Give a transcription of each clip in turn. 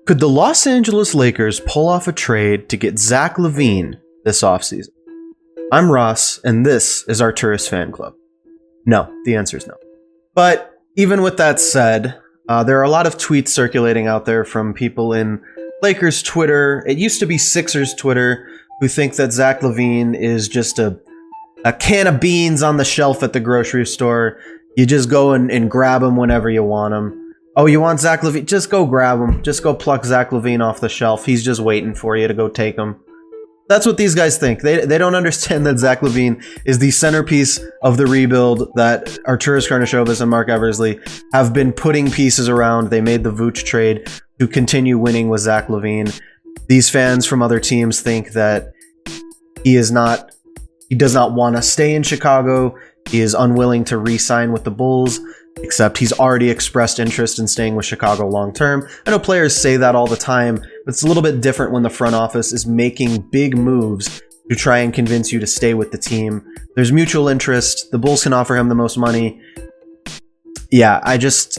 Could the Los Angeles Lakers pull off a trade to get Zach Lavine this offseason? I'm Ross, and this is Arturis Fan Club. No, the answer is no. But even with that said, there are a lot of tweets circulating out there from people in Lakers Twitter. It used to be Sixers Twitter, who think that Zach Lavine is just a can of beans on the shelf at the grocery store. You just go and grab him whenever you want him. Oh, you want Zach Lavine? Just go grab him. Just go pluck Zach Lavine off the shelf. He's just waiting for you to go take him. That's what these guys think. They don't understand that Zach Lavine is the centerpiece of the rebuild that Arturis Karnisovas and Mark Eversley have been putting pieces around. They made the Vooch trade to continue winning with Zach Lavine. These fans from other teams think that he does not want to stay in Chicago. He is unwilling to re-sign with the Bulls, except he's already expressed interest in staying with Chicago long term. I know players say that all the time, but it's a little bit different when the front office is making big moves to try and convince you to stay with the team. There's mutual interest. The Bulls can offer him the most money. Yeah, let's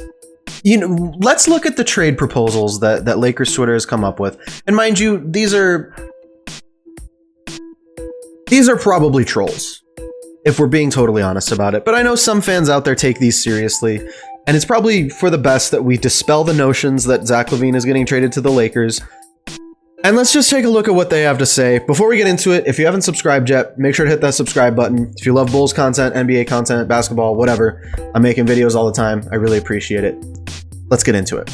look at the trade proposals that Lakers Twitter has come up with. And mind you, these are probably trolls, if we're being totally honest about it. But I know some fans out there take these seriously, and it's probably for the best that we dispel the notions that Zach Lavine is getting traded to the Lakers. And let's just take a look at what they have to say. Before we get into it, if you haven't subscribed yet, make sure to hit that subscribe button. If you love Bulls content, NBA content, basketball, whatever, I'm making videos all the time. I really appreciate it. Let's get into it.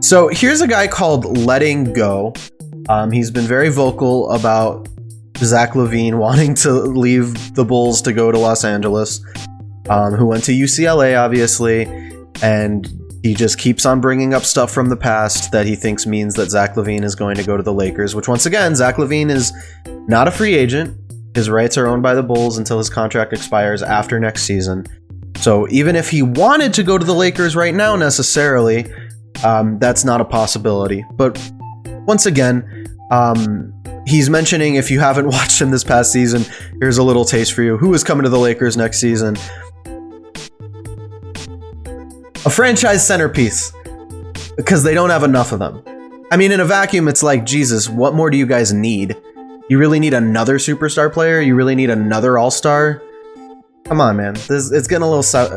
So here's a guy called Letting Go. He's been very vocal about Zach Lavine wanting to leave the Bulls to go to Los Angeles, who went to UCLA, obviously, and he just keeps on bringing up stuff from the past that he thinks means that Zach Lavine is going to go to the Lakers, which once again, Zach Lavine is not a free agent. His rights are owned by the Bulls until his contract expires after next season. So even if he wanted to go to the Lakers right now necessarily, that's not a possibility. But once again, he's mentioning, if you haven't watched him this past season, here's a little taste for you. Who is coming to the Lakers next season? A franchise centerpiece, because they don't have enough of them. I mean, in a vacuum, it's like, Jesus, what more do you guys need? You really need another superstar player? You really need another all-star? Come on, man. It's getting a little sad,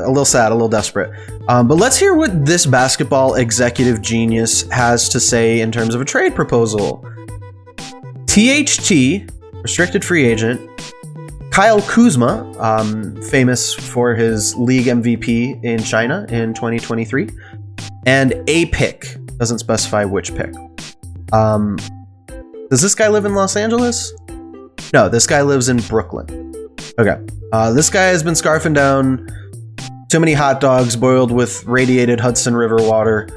a little desperate. But let's hear what this basketball executive genius has to say in terms of a trade proposal. THT, restricted free agent, Kyle Kuzma, famous for his league MVP in China in 2023, and a pick, doesn't specify which pick. Does this guy live in Los Angeles? No, this guy lives in Brooklyn. Okay. This guy has been scarfing down too many hot dogs boiled with radiated Hudson River water.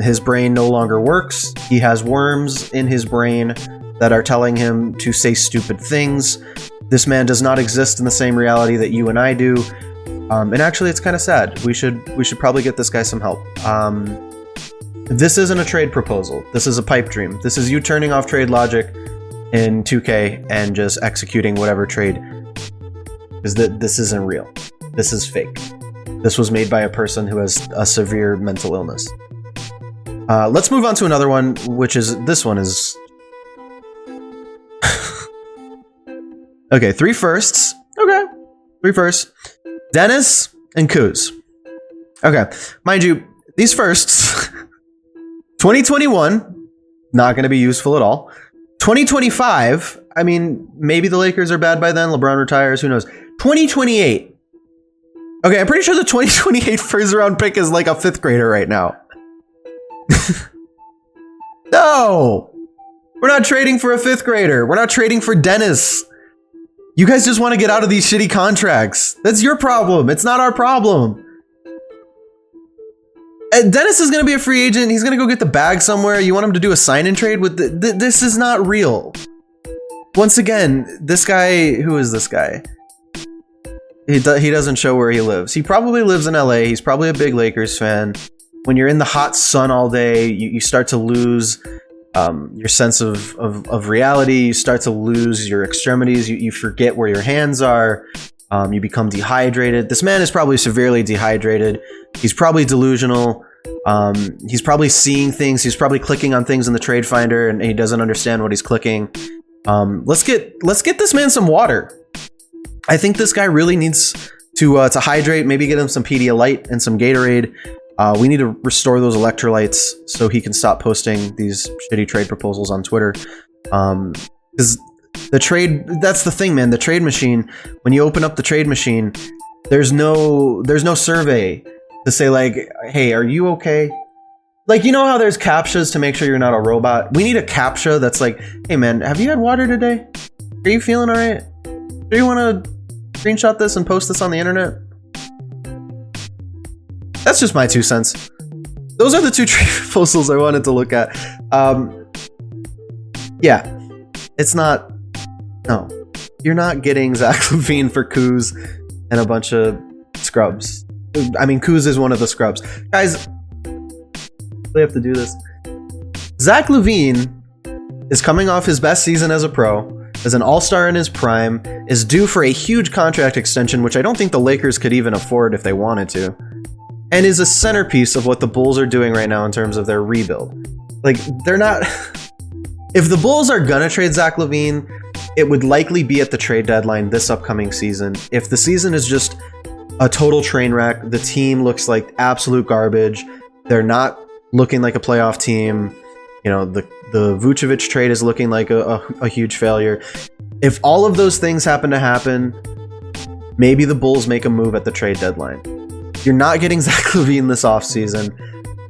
His brain no longer works. He has worms in his brain that are telling him to say stupid things. This man does not exist in the same reality that you and I do. And actually, it's kind of sad. We should probably get this guy some help. This isn't a trade proposal. This is a pipe dream. This is you turning off trade logic in 2K and just executing whatever trade. Because this isn't real. This is fake. This was made by a person who has a severe mental illness. Let's move on to another one, which is, this one is... Okay, 3 firsts. Okay, 3 firsts. Dennis and Kuz. Okay, mind you, these firsts, 2021, not going to be useful at all. 2025, I mean, maybe the Lakers are bad by then. LeBron retires, who knows. 2028. Okay, I'm pretty sure the 2028 first round pick is like a 5th grader right now. No! We're not trading for a 5th grader. We're not trading for Dennis. You guys just want to get out of these shitty contracts. That's your problem. It's not our problem. Dennis is going to be a free agent. He's going to go get the bag somewhere. You want him to do a sign-and trade with this is not real. Once again, this guy, who is this guy? He doesn't show where he lives. He probably lives in LA. He's probably a big Lakers fan. When you're in the hot sun all day, you start to lose your sense of reality. You start to lose your extremities. You forget where your hands are. You become dehydrated. This man is probably severely dehydrated. He's probably delusional. He's probably seeing things. He's probably clicking on things in the trade finder, and he doesn't understand what he's clicking. Let's get this man some water. I think this guy really needs to hydrate. Maybe get him some Pedialyte and some Gatorade. We need to restore those electrolytes so he can stop posting these shitty trade proposals on Twitter. Because the trade, that's the thing, man. The trade machine, when you open up the trade machine, there's no survey to say like, hey, are you okay? Like, you know how there's CAPTCHAs to make sure you're not a robot? We need a CAPTCHA that's like, hey man, have you had water today? Are you feeling all right? Do you want to screenshot this and post this on the internet? That's just my 2 cents. Those are the 2 trade proposals I wanted to look at. Yeah, it's not. No, you're not getting Zach Lavine for Kuz and a bunch of scrubs. I mean, Kuz is one of the scrubs. Guys, we have to do this. Zach Lavine is coming off his best season as a pro, as an all-star in his prime, is due for a huge contract extension, which I don't think the Lakers could even afford if they wanted to, and is a centerpiece of what the Bulls are doing right now in terms of their rebuild. Like, they're not... If the Bulls are gonna trade Zach Lavine, it would likely be at the trade deadline this upcoming season. If the season is just a total train wreck, the team looks like absolute garbage, they're not looking like a playoff team, you know, the Vucevic trade is looking like a huge failure. If all of those things happen to happen, maybe the Bulls make a move at the trade deadline. You're not getting Zach Lavine this offseason.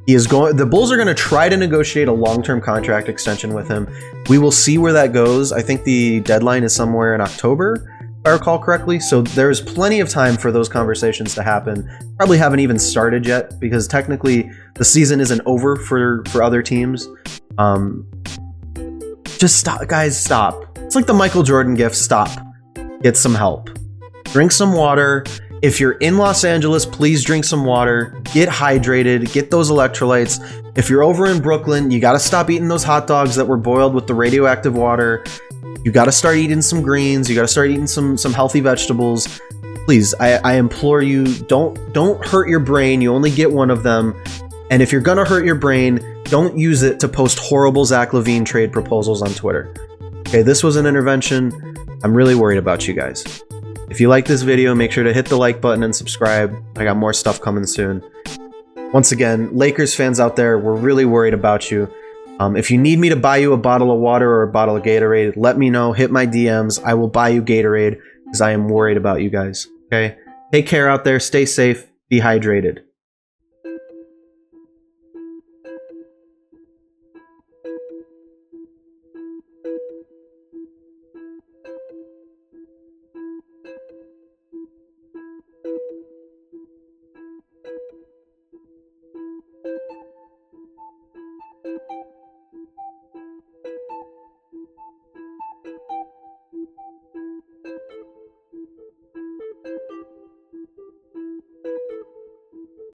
The Bulls are going to try to negotiate a long-term contract extension with him. We will see where that goes. I think the deadline is somewhere in October, if I recall correctly. So there's plenty of time for those conversations to happen. Probably haven't even started yet because technically the season isn't over for other teams. Just stop, guys, stop. It's like the Michael Jordan gift. Stop. Get some help. Drink some water. If you're in Los Angeles, please drink some water, get hydrated, get those electrolytes. If you're over in Brooklyn, you got to stop eating those hot dogs that were boiled with the radioactive water. You got to start eating some greens. You got to start eating some healthy vegetables. Please, I implore you, don't hurt your brain. You only get one of them. And if you're going to hurt your brain, don't use it to post horrible Zach Lavine trade proposals on Twitter. Okay, this was an intervention. I'm really worried about you guys. If you like this video, make sure to hit the like button and subscribe. I got more stuff coming soon. Once again, Lakers fans out there, we're really worried about you. If you need me to buy you a bottle of water or a bottle of Gatorade, let me know. Hit my DMs. I will buy you Gatorade because I am worried about you guys. Okay? Take care out there. Stay safe. Be hydrated.